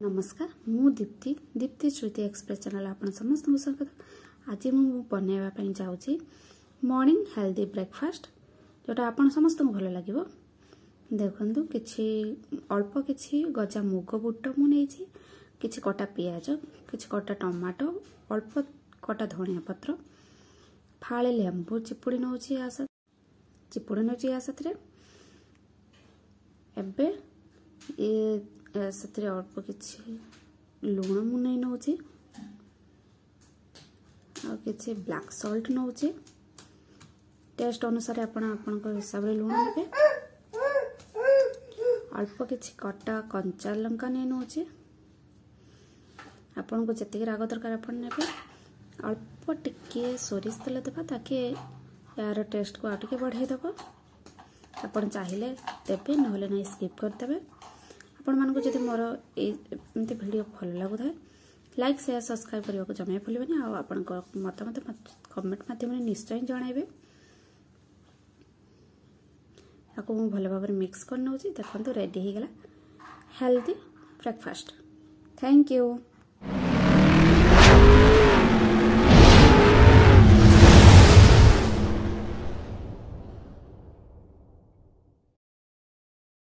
नमस्कार मु दीप्ति दीप्ति श्रुति express channel आप समस्त स्वागत। आज मुझे बनवाई जाऊँगी मॉर्निंग हेल्दी ब्रेकफास्ट जोटा आप समस्त भल लगे। देखु कि अल्प कि गजा मुग बुट मुझे कि कटा पियाज कि कटा टमाटो अल्प कटा धनिया पत्र फाड़े लेंबू चिपुड़ी नौ साथ से अल्प कि लुण मुझे नौ कि ब्लैक सॉल्ट नौ टेस्ट अनुसार आपण हिसाब से लुण ने अल्प कि कटा कंचा लंका नहीं नौ आपन को जी राग दरकार आपन ने अल्प टिके सोरिष तेल देवा ताकि यार टेस्ट को आगे बढ़ाईदेव। आपन चाहिए देवे ना ना स्किप करदे। आपण मानक जब मोर एमती वीडियो भल लगुए लाइक शेयर सब्सक्राइब करने को जमा भूलें। आप मतामत कमेंट माध्यम निश्चय जनइबे। आपको मुझे भल भाव मिक्स कर नौ। देखो रेडी हो गला हेल्दी ब्रेकफास्ट। Thank you.